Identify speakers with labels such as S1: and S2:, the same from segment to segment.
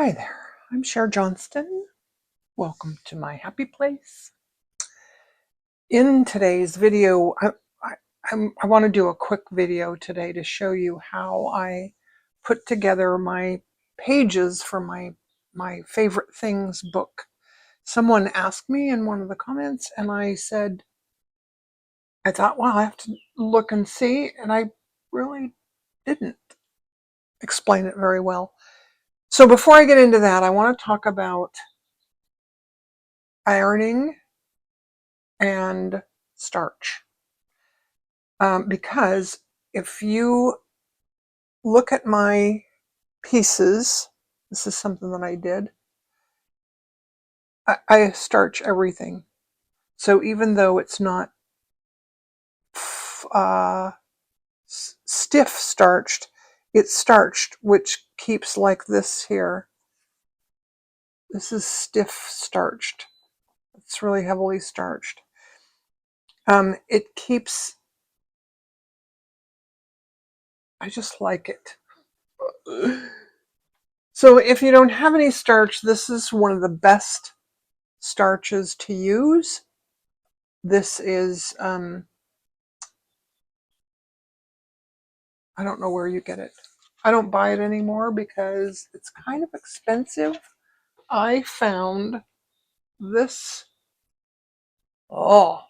S1: Hi there, I'm Cher Johnston. Welcome to my happy place. In today's video, I want to do a quick video today to show you how I put together my pages for my favorite things book. Someone asked me in one of the comments, and I said, I thought, well, I have to look and see, and I really didn't explain it very well. So before I get into that, I want to talk about ironing and starch. Because if you look at my pieces, this is something that I did, I starch everything. So even though it's not uh, stiff starched, it's starched, which keeps like this here. This is stiff starched. It's really heavily starched. It keeps, I just like it. So if you don't have any starch, this is one of the best starches to use. This is, I don't know where you get it. I don't buy it anymore because it's kind of expensive. I found this, oh,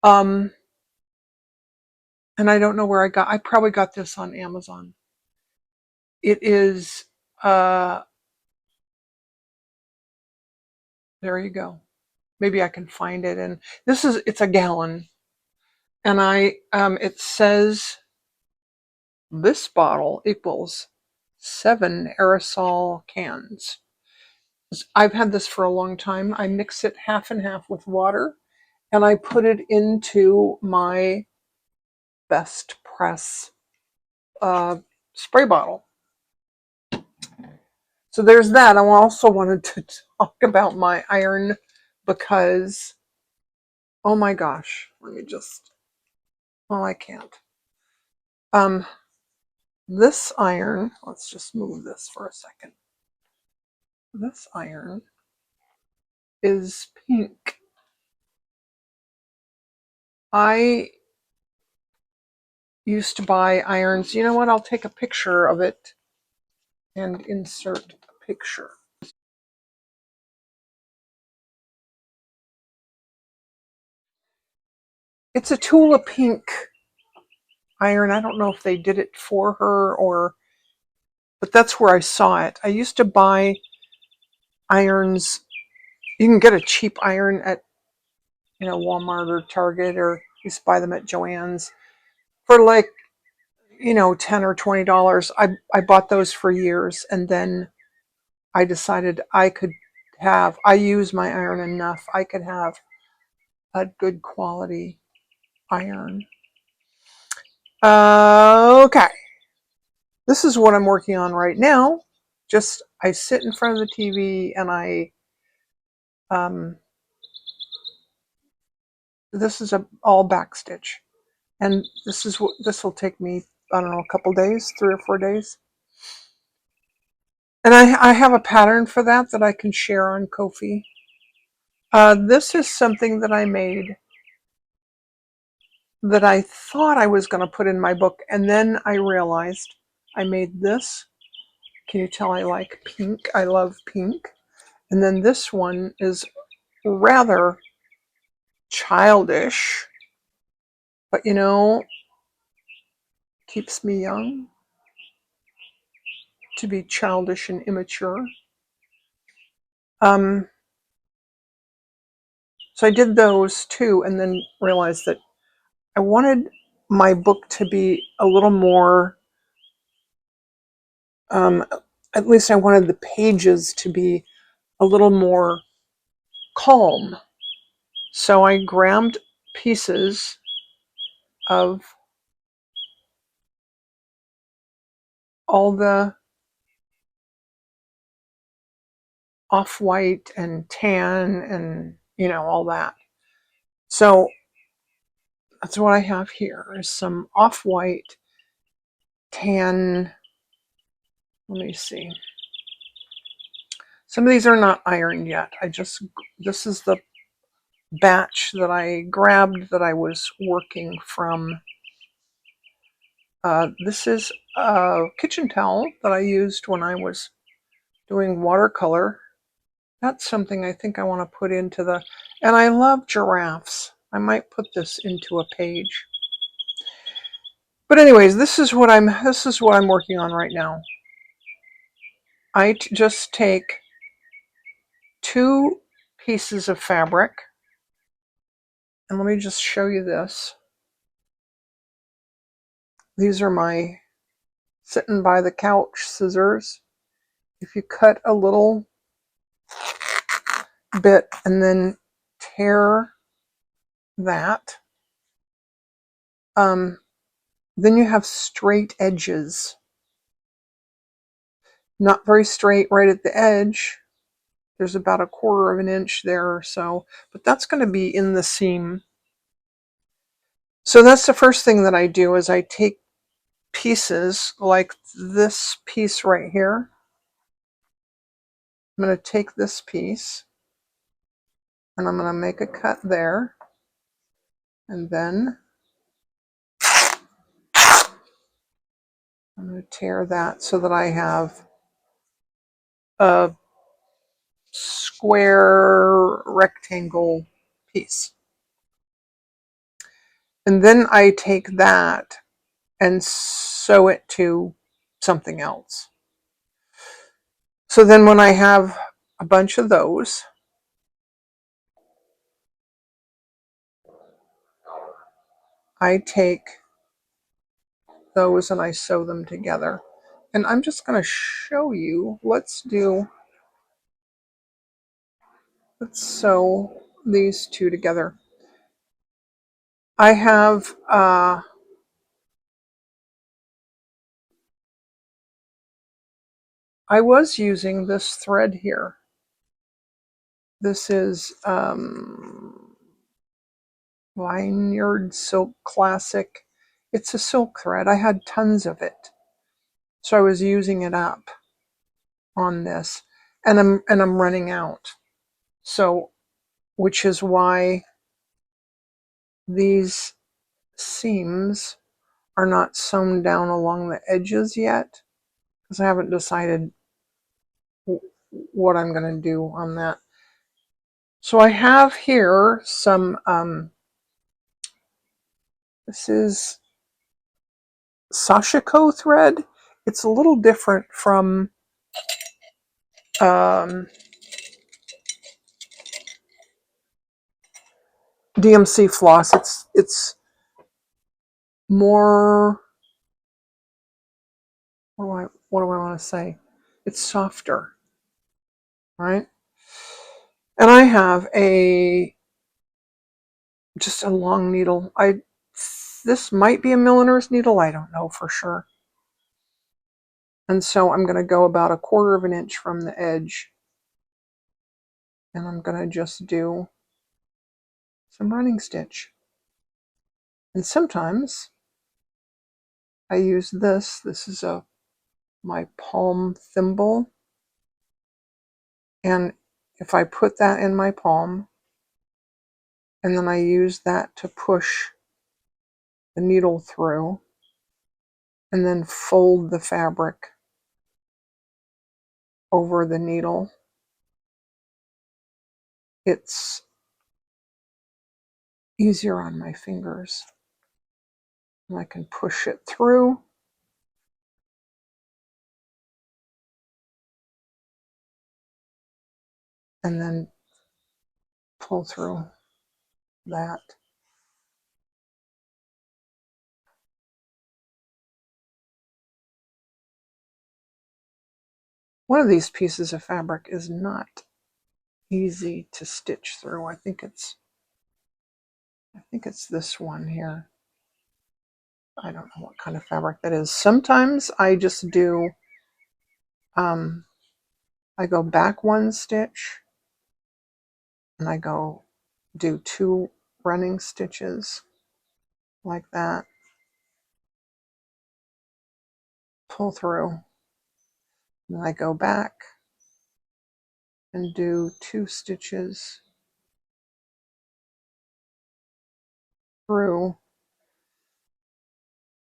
S1: um, and I don't know where I probably got this on Amazon. It is, there you go. Maybe I can find it. And it's a gallon. And it says this bottle equals 7 aerosol cans. I've had this for a long time. I mix it half and half with water, and I put it into my Best Press spray bottle. So there's that. I also wanted to talk about my iron because, oh my gosh, let me just, well, I can't. This iron, let's just move this for a second. This iron is pink. I used to buy irons. You know what? I'll take a picture of it and insert a picture. It's a Tula pink iron. I don't know if they did it for her but that's where I saw it. I used to buy irons. You can get a cheap iron at, Walmart or Target, or you just buy them at Joann's for like, $10 or $20. I bought those for years, and then I decided I use my iron enough. I could have a good quality iron. Okay. This is what I'm working on right now. I sit in front of the TV and this is all backstitch. And this will take me, I don't know, a couple days, 3 or 4 days. And I have a pattern for that I can share on Ko-fi. This is something that I made that I thought I was going to put in my book, and then I realized I made this. Can you tell I like pink? I love pink. And then this one is rather childish, but keeps me young to be childish and immature. So I did those too, and then realized that I wanted my book to be a little more, at least I wanted the pages to be a little more calm. So I grabbed pieces of all the off-white and tan and, all that. So that's what I have here is some off-white, tan, let me see. Some of these are not ironed yet. This is the batch that I grabbed that I was working from. This is a kitchen towel that I used when I was doing watercolor. That's something I think I want to put into the, and I love giraffes. I might put this into a page. But anyways, this is what I'm working on right now. I just take 2 pieces of fabric, and let me just show you this. These are my sitting by the couch scissors. If you cut a little bit and then tear that, then you have straight edges. Not very straight right at the edge. There's about 1/4 of an inch there or so, but that's going to be in the seam. So that's the first thing that I do is I take pieces like this piece right here. I'm going to take this piece and I'm going to make a cut there, and then I'm going to tear that so that I have a square rectangle piece. And then I take that and sew it to something else. So then when I have a bunch of those, I take those and I sew them together. And I'm just going to show you, let's sew these 2 together. I have, I was using this thread here. This is Vineyard Silk Classic. It's a silk thread. I had tons of it. So I was using it up on this, and I'm running out. So, which is why these seams are not sewn down along the edges yet, because I haven't decided what I'm going to do on that. So I have here some, this is Sashiko thread. It's a little different from DMC floss. It's more, what do I want to say? It's softer, right? And I have just a long needle. This might be a milliner's needle. I don't know for sure. And so I'm going to go about 1/4 of an inch from the edge, and I'm going to just do some running stitch. And sometimes I use this. This is my palm thimble. And if I put that in my palm, and then I use that to push the needle through, and then fold the fabric over the needle, it's easier on my fingers. And I can push it through. And then pull through that. One of these pieces of fabric is not easy to stitch through. I think it's this one here. I don't know what kind of fabric that is. Sometimes I just do, I go back 1 stitch and I go do 2 running stitches like that, pull through, and then I go back and do 2 stitches through.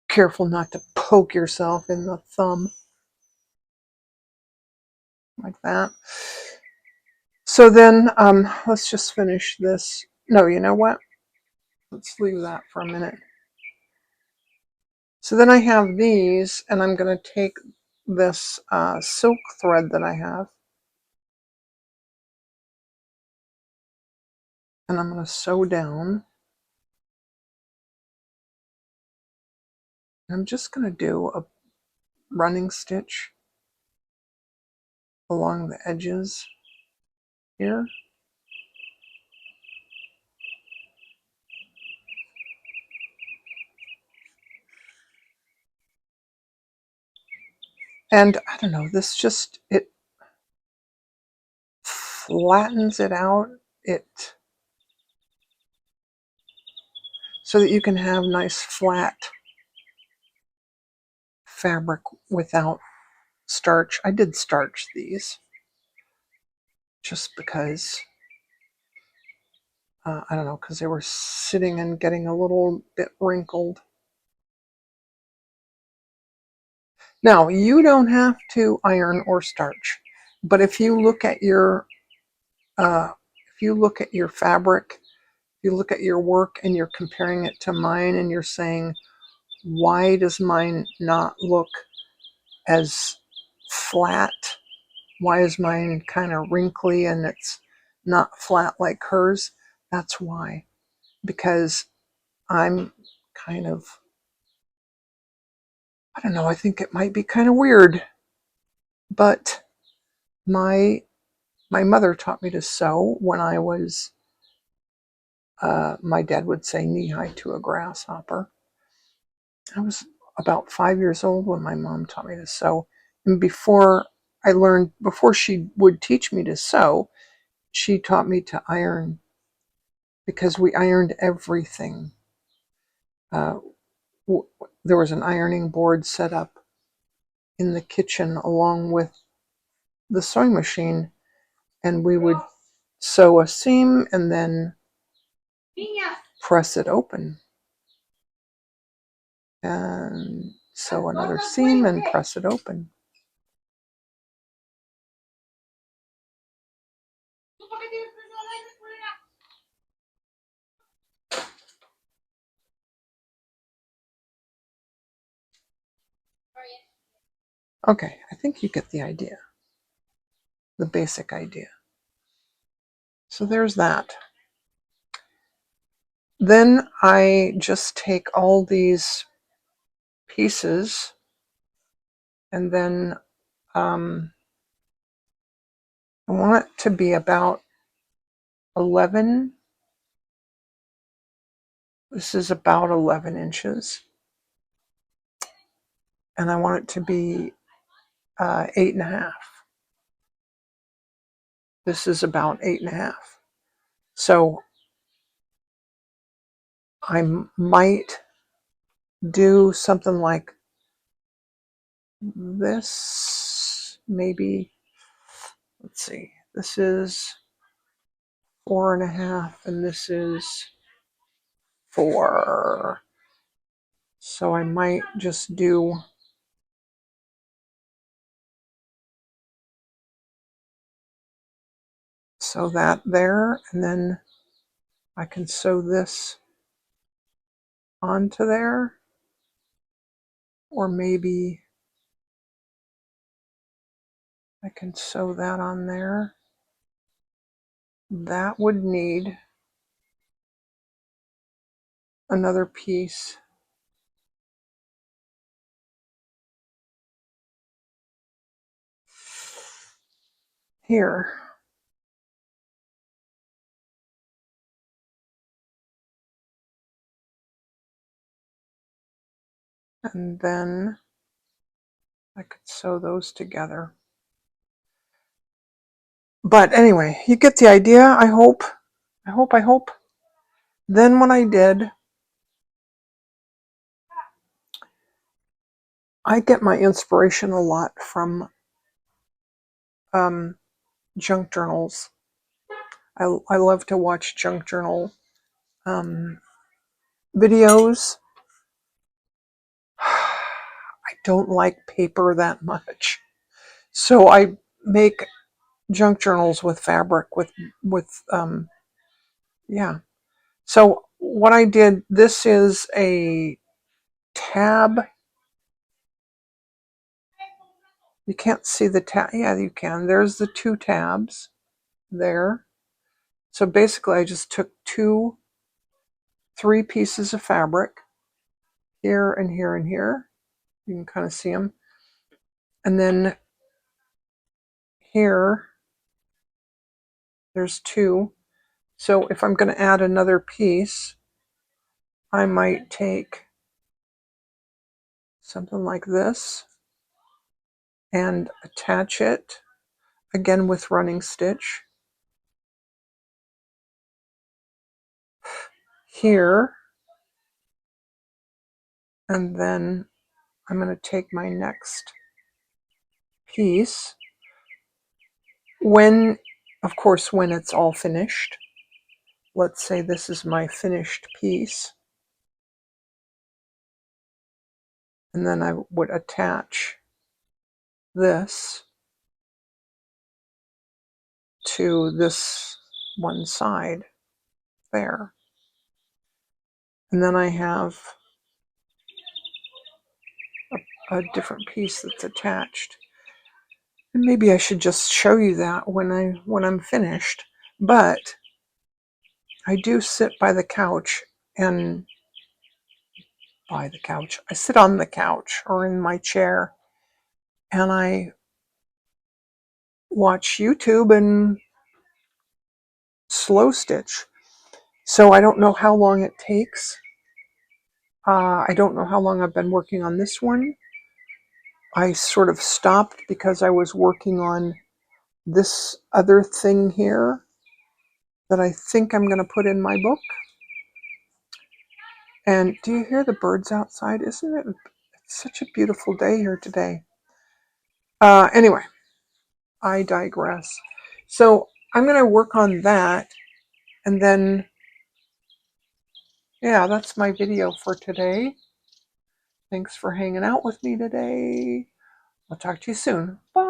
S1: Careful not to poke yourself in the thumb like that. So then let's just finish this. No, you know what? Let's leave that for a minute. So then I have these, and I'm going to take this silk thread that I have, and I'm going to sew down. I'm just going to do a running stitch along the edges here. And I don't know, this just, it flattens it out, so that you can have nice flat fabric without starch. I did starch these just because, I don't know, because they were sitting and getting a little bit wrinkled. Now, you don't have to iron or starch, but if you look at your fabric, if you look at your work and you're comparing it to mine and you're saying, why does mine not look as flat? Why is mine kind of wrinkly and it's not flat like hers? That's why. Because I'm kind of, I don't know, I think it might be kind of weird, but my mother taught me to sew when I was, my dad would say knee high to a grasshopper. I was about 5 years old when my mom taught me to sew. And before she would teach me to sew, she taught me to iron, because we ironed everything. Uh, there was an ironing board set up in the kitchen along with the sewing machine, and we would sew a seam and then press it open and sew another seam and press it open. Okay, I think you get the idea, the basic idea. So there's that. Then I just take all these pieces, and then I want it to be about 11. This is about 11 inches. And I want it to be 8.5. This is about 8.5. So I might do something like this, maybe. Let's see, this is 4.5 and this is 4. So I might just do sew that there, and then I can sew this onto there, or maybe I can sew that on there. That would need another piece here. And then I could sew those together. But anyway, you get the idea, I hope. I hope. Then what I did, I get my inspiration a lot from junk journals. I love to watch junk journal videos. I don't like paper that much, so I make junk journals with fabric with yeah. So what I did, this is a tab. You can't see the tab. Yeah, you can. There's the two tabs there. So basically I just took three pieces of fabric, here and here and here. You can kind of see them. And then here, there's two. So if I'm going to add another piece, I might take something like this and attach it again with running stitch here. And then I'm going to take my next piece when, of course, when it's all finished. Let's say this is my finished piece. And then I would attach this to this one side there. And then I have a different piece that's attached. And maybe I should just show you that when I'm finished. But I do sit by the couch and I sit on the couch or in my chair and I watch YouTube and slow stitch. So I don't know how long it takes. I don't know how long I've been working on this one. I sort of stopped because I was working on this other thing here that I think I'm going to put in my book. And do you hear the birds outside? Isn't it? It's such a beautiful day here today. Anyway, I digress. So I'm going to work on that. And then, yeah, that's my video for today. Thanks for hanging out with me today. I'll talk to you soon. Bye.